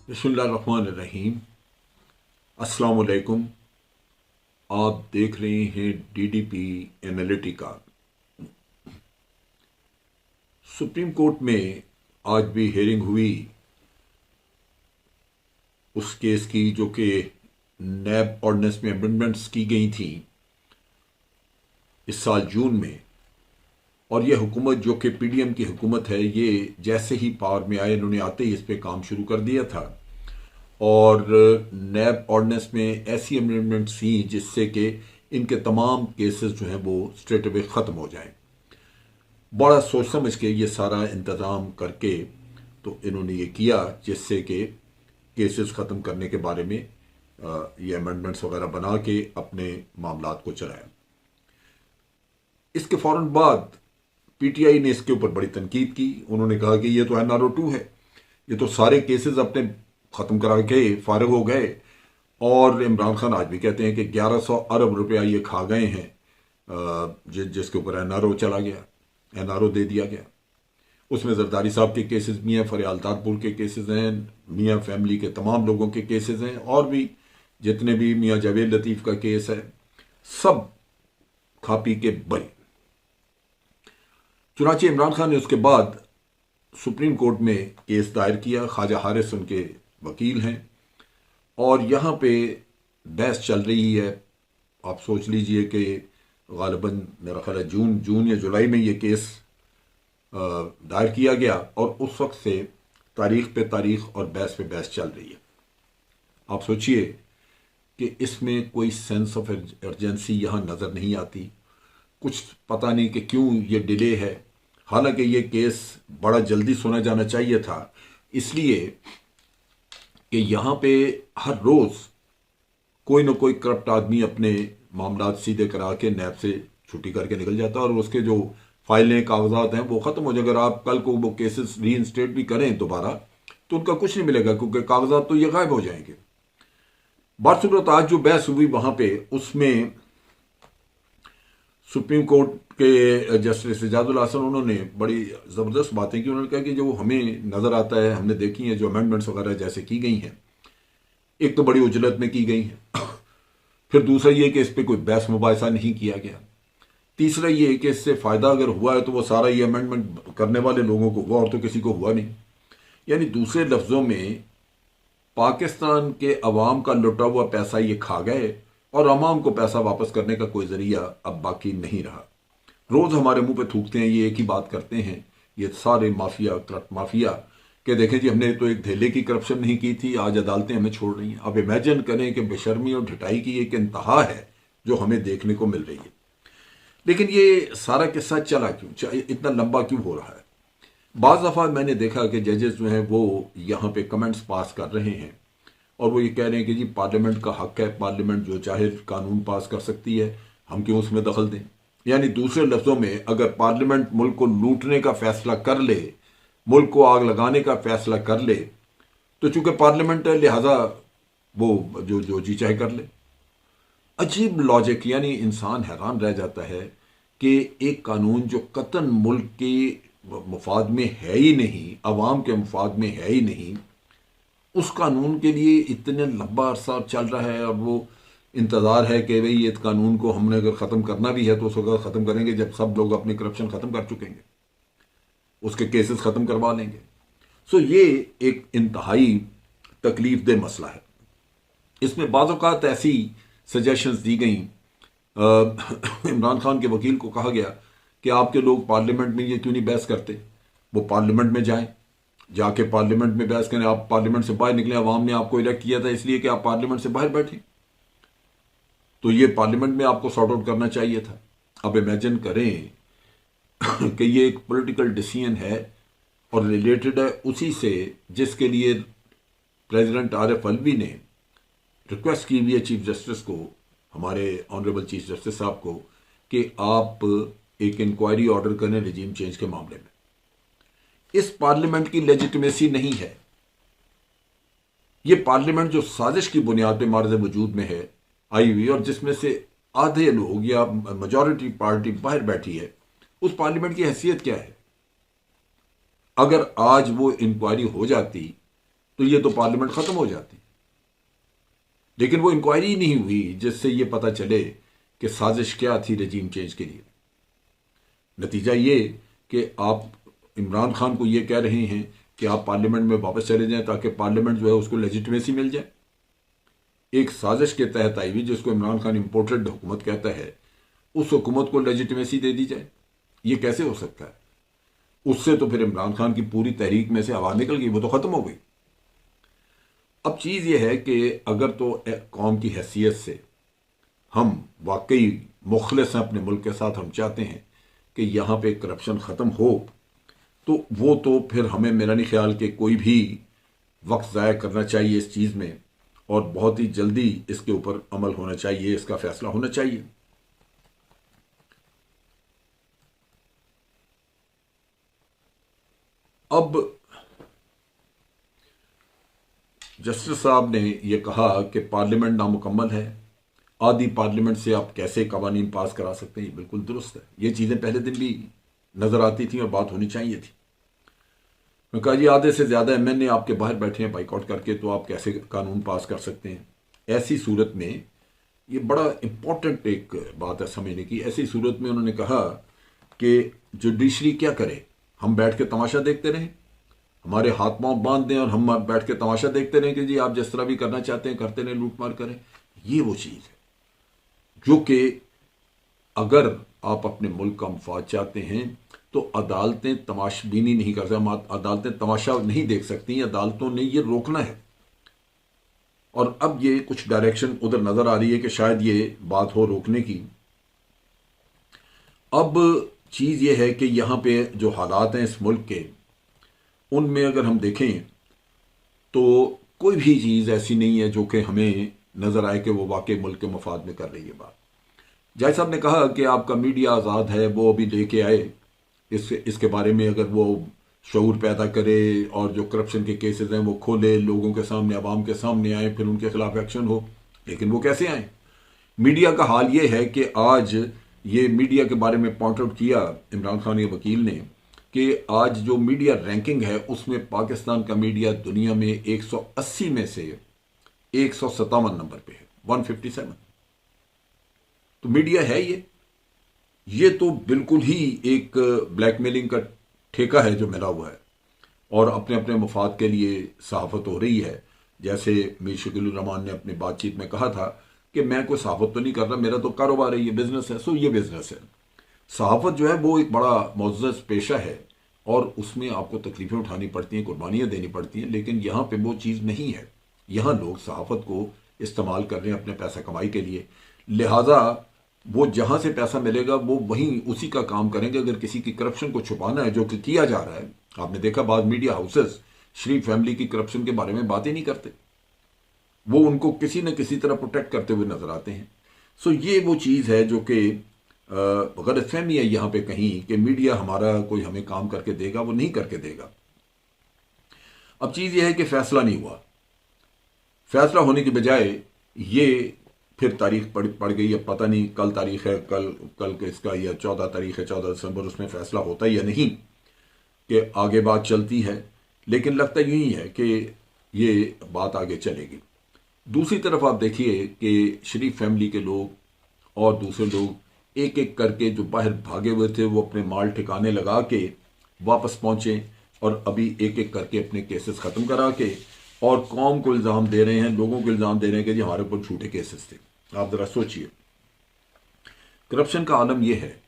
बिस्मिल्लाहिर्रहमानिर्रहीम। अस्सलाम वालेकुम। आप देख रहे हैं डीडीपी एनालिटिका। सुप्रीम कोर्ट में आज भी हेयरिंग हुई उस केस की जो कि नैब ऑर्डिनेंस में अमेंडमेंट्स की गई थी इस साल जून में। और यह हुकूमत जो कि पीडीएम की हुकूमत है, ये जैसे ही पावर में आए इन्होंने आते ही इस पर काम शुरू कर दिया था और नैब ऑर्डिनेंस में ऐसी अमेंडमेंट्स थी जिससे कि इनके तमाम केसेस जो हैं वो स्ट्रेट अवे ख़त्म हो जाएं। बड़ा सोच समझ के ये सारा इंतज़ाम करके तो इन्होंने ये किया जिससे कि केसेस ख़त्म करने के बारे में ये अमेंडमेंट्स वगैरह बना के अपने मामलात को चलाया। इसके फ़ौरन बाद पीटीआई ने इसके ऊपर बड़ी तनकीद की। उन्होंने कहा कि ये तो NRO 2 है, ये तो सारे केसेस अपने ख़त्म करा के फारिग हो गए। और इमरान खान आज भी कहते हैं कि 1100 अरब रुपया ये खा गए हैं जिसके ऊपर NRO चला गया, NRO दे दिया गया। उसमें जरदारी साहब के केसेस, मियाँ फरियाल तारपुर के केसेस हैं, मियाँ फैमिली के तमाम लोगों के केसेस हैं और भी जितने भी, मियाँ जावेद लतीफ़ का केस है, सब खा पी के बरी। चुनांचे इमरान खान ने उसके बाद सुप्रीम कोर्ट में केस दायर किया। ख्वाजा हारिस उनके वकील हैं और यहाँ पे बहस चल रही है। आप सोच लीजिए कि गालिबन मेरा ख्याल है जून या जुलाई में ये केस दायर किया गया और उस वक्त से तारीख पे तारीख और बहस पे बहस चल रही है। आप सोचिए कि इसमें कोई सेंस ऑफ अर्जेंसी यहाँ नज़र नहीं आती। कुछ पता नहीं कि क्यों ये डिले है। हालांकि ये केस बड़ा जल्दी सुना जाना चाहिए था, इसलिए कि यहाँ पे हर रोज़ कोई ना कोई करप्ट आदमी अपने मामलात सीधे करा के नैब से छुट्टी करके निकल जाता है और उसके जो फाइलें कागजात हैं वो ख़त्म हो जाए। अगर आप कल को वो केसेस रीइंस्टेट भी करें दोबारा तो उनका कुछ नहीं मिलेगा क्योंकि कागजात तो ये गायब हो जाएंगे। बासूरत आज जो बहस हुई वहाँ पे, उसमें सुप्रीम कोर्ट के जस्टिस एजाजुल हसन उन्होंने बड़ी ज़बरदस्त बातें की। उन्होंने कहा कि जो हमें नज़र आता है, हमने देखी हैं जो अमेंडमेंट्स वगैरह जैसे की गई हैं, एक तो बड़ी उजलत में की गई हैं, फिर दूसरा ये कि इस पर कोई बहस मुबाहिसा नहीं किया गया, तीसरा ये कि इससे फ़ायदा अगर हुआ है तो वो सारा ये अमेंडमेंट करने वाले लोगों को हुआ और तो किसी को हुआ नहीं। यानी दूसरे लफ्ज़ों में पाकिस्तान के अवाम का लुटा हुआ पैसा ये खा गए और अवाम को पैसा वापस करने का कोई जरिया अब बाकी नहीं रहा। रोज़ हमारे मुंह पे थूकते हैं, ये एक ही बात करते हैं, ये सारे माफिया, करप्ट माफिया के देखें जी हमने तो एक धेले की करप्शन नहीं की थी, आज अदालतें हमें छोड़ रही हैं। अब इमेजिन करें कि बेशर्मी और ढिठाई की एक इंतहा है जो हमें देखने को मिल रही है। लेकिन ये सारा किस्सा चला क्यों, इतना लंबा क्यों हो रहा है? बाज़ दफ़ा मैंने देखा कि जजेस जो हैं वो यहाँ पे कमेंट्स पास कर रहे हैं और वो ये कह रहे हैं कि जी पार्लियामेंट का हक है, पार्लियामेंट जो चाहे कानून पास कर सकती है, हम क्यों उसमें दखल दें। यानी दूसरे लफ्ज़ों में, अगर पार्लियामेंट मुल्क को लूटने का फैसला कर ले, मुल्क को आग लगाने का फैसला कर ले, तो चूंकि पार्लियामेंट है लिहाजा वो जो जो जी चाहे कर ले। अजीब लॉजिक। यानी इंसान हैरान रह जाता है कि एक कानून जो कतन मुल्क के मुफाद में है ही नहीं, अवाम के मुफाद में है ही नहीं, उस कानून के लिए इतने लंबा अरसा चल रहा है और वो इंतज़ार है कि भाई इस कानून को हमने अगर ख़त्म करना भी है तो उस वक्त ख़त्म करेंगे जब सब लोग अपनी करप्शन ख़त्म कर चुकेंगे, उसके केसेस ख़त्म करवा लेंगे। सो ये एक इंतहाई तकलीफ दे मसला है। इसमें बाज़ औक़ात ऐसी सजेशंस दी गई, इमरान खान के वकील को कहा गया कि आपके लोग पार्लियामेंट में ये क्यों नहीं बहस करते, वो पार्लियामेंट में जाएं, जाके पार्लियामेंट में बहस करें। आप पार्लियामेंट से बाहर निकले, अवाम ने आपको इलेक्ट किया था इसलिए कि आप पार्लियामेंट से बाहर बैठे, तो ये पार्लियामेंट में आपको सॉर्ट आउट करना चाहिए था। अब इमेजिन करें कि ये एक पॉलिटिकल डिसीजन है और रिलेटेड है उसी से जिसके लिए प्रेसिडेंट आरिफ अलवी ने रिक्वेस्ट की हुई है चीफ जस्टिस को, हमारे ऑनरेबल चीफ जस्टिस साहब को, कि आप एक इंक्वायरी ऑर्डर करें रिजीम चेंज के मामले में। इस पार्लियामेंट की लेजिटिमेसी नहीं है। ये पार्लियामेंट जो साजिश की बुनियाद पे मार्ज़ वजूद में है आई हुई और जिसमें से आधे लोग या मेजॉरिटी पार्टी बाहर बैठी है, उस पार्लियामेंट की हैसियत क्या है? अगर आज वो इंक्वायरी हो जाती तो ये तो पार्लियामेंट खत्म हो जाती। लेकिन वो इंक्वायरी ही नहीं हुई जिससे ये पता चले कि साजिश क्या थी रजीम चेंज के लिए। नतीजा ये कि आप इमरान खान को ये कह रहे हैं कि आप पार्लियामेंट में वापस चले जाएं ताकि पार्लियामेंट जो है उसको लेजिटिमेसी मिल जाए। एक साजिश के तहत आई हुई जिसको इमरान खान इंपोर्टेड हुकूमत कहता है, उस हुकूमत को लेजिटिमेसी दे दी जाए, ये कैसे हो सकता है? उससे तो फिर इमरान खान की पूरी तहरीक में से हवा निकल गई, वो तो खत्म हो गई। अब चीज ये है कि अगर तो कौम की हैसियत से हम वाकई मुखलिस हैं अपने मुल्क के साथ, हम चाहते हैं कि यहाँ पे करप्शन ख़त्म हो, तो वो तो फिर हमें, मेरा नहीं ख्याल कि कोई भी वक्त ज़ाया करना चाहिए इस चीज़ में, और बहुत ही जल्दी इसके ऊपर अमल होना चाहिए, इसका फैसला होना चाहिए। अब जस्टिस साहब ने यह कहा कि पार्लियामेंट नामुकम्मल है, आधी पार्लियामेंट से आप कैसे कवानीन पास करा सकते हैं? बिल्कुल दुरुस्त है। ये चीज़ें पहले दिन भी नज़र आती थी और बात होनी चाहिए थी। मैं कहा जी आधे से ज़्यादा एमएनए आपके बाहर बैठे हैं बाइकआउट करके, तो आप कैसे कानून पास कर सकते हैं? ऐसी सूरत में ये बड़ा इंपॉर्टेंट एक बात है समझने की। ऐसी सूरत में उन्होंने कहा कि जुडिशरी क्या करे, हम बैठ के तमाशा देखते रहें, हमारे हाथ पांव बांध दें और हम बैठ के तमाशा देखते रहें कि जी आप जिस तरह भी करना चाहते हैं करते रहें, लूट मार करें। ये वो चीज़ है जो कि अगर आप अपने मुल्क का मफाद चाहते हैं तो अदालतें तमाशबीनी नहीं कर सकती, अदालतें तमाशा नहीं देख सकती, अदालतों ने ये रोकना है। और अब ये कुछ डायरेक्शन उधर नजर आ रही है कि शायद ये बात हो रोकने की। अब चीज ये है कि यहां पे जो हालात हैं इस मुल्क के, उनमें अगर हम देखें तो कोई भी चीज ऐसी नहीं है जो कि हमें नजर आए कि वो वाकई मुल्क के मफाद में कर रही है बात। जय साहब ने कहा कि आपका मीडिया आज़ाद है, वो अभी लेके आए इसके बारे में, अगर वो शऊर पैदा करे और जो करप्शन के केसेस हैं वो खोले, लोगों के सामने, आवाम के सामने आए, फिर उनके खिलाफ एक्शन हो। लेकिन वो कैसे आए? मीडिया का हाल ये है कि आज ये मीडिया के बारे में पॉइंट आउट किया इमरान खान के वकील ने कि आज जो मीडिया रैंकिंग है उसमें पाकिस्तान का मीडिया दुनिया में 180 में से 157 नंबर पे है, 157। तो मीडिया है ये तो बिल्कुल ही एक ब्लैकमेलिंग का ठेका है जो मिला हुआ है, और अपने अपने मफाद के लिए सहाफत हो रही है। जैसे मीर शकील रहमान ने अपनी बातचीत में कहा था कि मैं कोई सहाफत तो नहीं कर रहा, मेरा तो कारोबार है, ये बिजनेस है। सो ये बिजनेस है। सहाफत जो है वो एक बड़ा मुअज़्ज़ज़ पेशा है और उसमें आपको तकलीफें उठानी पड़ती हैं, कुर्बानियाँ देनी पड़ती हैं, लेकिन यहाँ पे वो चीज़ नहीं है। यहाँ लोग सहाफत को इस्तेमाल कर रहे हैं अपने पैसा कमाई के लिए, लिहाजा वो जहां से पैसा मिलेगा वो वहीं उसी का काम करेंगे। अगर किसी की करप्शन को छुपाना है, जो कि किया जा रहा है, आपने देखा बाद मीडिया हाउसेस शरीफ फैमिली की करप्शन के बारे में बात ही नहीं करते, वो उनको किसी न किसी तरह प्रोटेक्ट करते हुए नजर आते हैं। सो ये वो चीज़ है जो कि गलतफहमी है यहाँ पे कहीं कि मीडिया हमारा कोई हमें काम करके देगा, वो नहीं करके देगा। अब चीज़ ये है कि फैसला नहीं हुआ। फैसला होने की बजाय ये फिर तारीख पड़ गई। अब पता नहीं कल तारीख है, कल इसका या 14 तारीख है, 14 दिसंबर, उसमें फैसला होता है या नहीं, कि आगे बात चलती है। लेकिन लगता यूं ही है कि ये बात आगे चलेगी। दूसरी तरफ आप देखिए कि शरीफ फैमिली के लोग और दूसरे लोग एक एक करके जो बाहर भागे हुए थे वो अपने माल ठिकाने लगा के वापस पहुंचे और अभी एक एक करके अपने केसेस ख़त्म करा के और कौम को इल्ज़ाम दे रहे हैं, लोगों को इल्ज़ाम दे रहे हैं कि जी हमारे ऊपर झूठे केसेस थे। आप ज़रा सोचिए, करप्शन का आलम यह है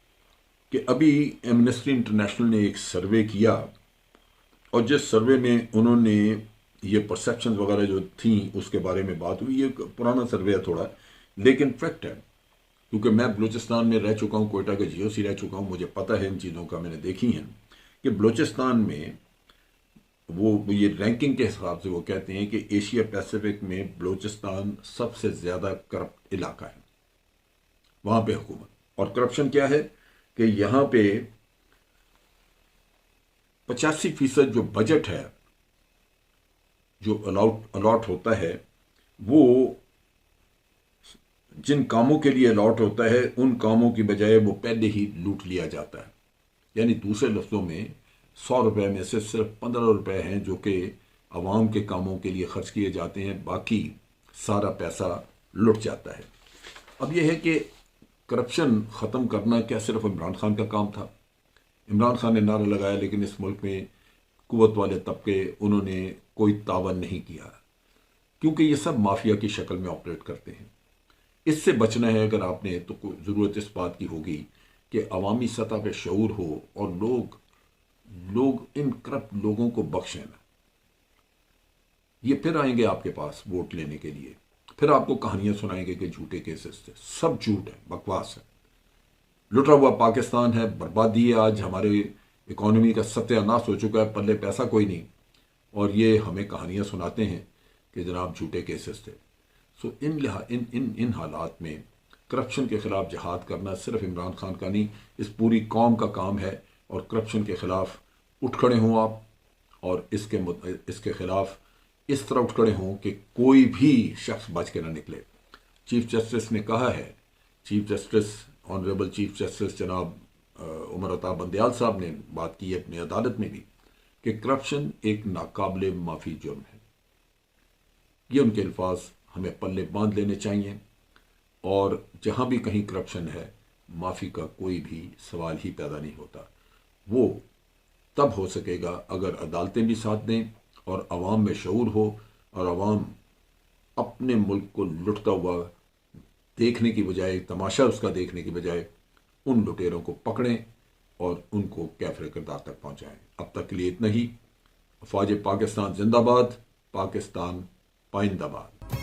कि अभी एमनेस्टी इंटरनेशनल ने एक सर्वे किया और जिस सर्वे में उन्होंने ये परसेप्शन वगैरह जो थी उसके बारे में बात हुई। ये पुराना सर्वे है थोड़ा, लेकिन फैक्ट है, क्योंकि मैं बलूचिस्तान में रह चुका हूँ, कोयटा के GOC रह चुका हूँ, मुझे पता है इन चीज़ों का, मैंने देखी हैं कि बलूचिस्तान में वो ये रैंकिंग के हिसाब से वो कहते हैं कि एशिया पैसिफिक में बलूचिस्तान सबसे ज़्यादा करप्ट इलाका है। वहाँ पे हुकूमत और करप्शन क्या है कि यहाँ पे 85% जो बजट है जो अलॉट होता है वो जिन कामों के लिए अलॉट होता है उन कामों की बजाय वो पहले ही लूट लिया जाता है। यानी दूसरे लफ्ज़ों में 100 रुपये में से सिर्फ 15 रुपये हैं जो कि आवाम के कामों के लिए खर्च किए जाते हैं, बाकी सारा पैसा लुट जाता है। अब यह है कि करप्शन ख़त्म करना क्या सिर्फ इमरान खान का काम था? इमरान खान ने नारा लगाया, लेकिन इस मुल्क में कुव्वत वाले तबके उन्होंने कोई तावन नहीं किया, क्योंकि ये सब माफिया की शक्ल में ऑपरेट करते हैं। इससे बचना है अगर आपने, तो ज़रूरत इस बात की होगी कि अवामी सतह पे शऊर हो और लोग इन करप्ट लोगों को बख्शें ना। ये फिर आएंगे आपके पास वोट लेने के लिए, फिर आपको कहानियां सुनाएंगे कि झूठे केसेस थे। सब झूठ है, बकवास है। लुटा हुआ पाकिस्तान है, बर्बादी है। आज हमारे इकोनॉमी का सत्यानाश हो चुका है, पल्ले पैसा कोई नहीं, और ये हमें कहानियां सुनाते हैं कि जनाब झूठे केसेस थे। सो इन हालात में करप्शन के खिलाफ जिहाद करना सिर्फ इमरान खान का नहीं, इस पूरी कौम का काम है। और करप्शन के खिलाफ उठ खड़े हों आप, और इसके खिलाफ इस तरह उठ खड़े हों कि कोई भी शख्स बच के ना निकले। चीफ जस्टिस ने कहा है, chief justice honourable chief justice जनाब उमर अता बंदयाल साहब ने बात की है अपनी अदालत में भी, कि करप्शन एक नाकाबिले माफ़ी जुर्म है। ये उनके अल्फाज हमें पल्ले बांध लेने चाहिए, और जहां भी कहीं करप्शन है, माफ़ी का कोई भी सवाल ही पैदा नहीं होता। वो तब हो सकेगा अगर अदालतें भी साथ दें और अवाम में शऊर हो, और अवाम अपने मुल्क को लुटता हुआ देखने की बजाय, तमाशा उसका देखने की बजाय, उन लुटेरों को पकड़ें और उनको कैफरे किरदार तक पहुंचाएं। अब तक के लिए इतना ही। अफवाज पाकिस्तान जिंदाबाद, पाकिस्तान पाइंदाबाद।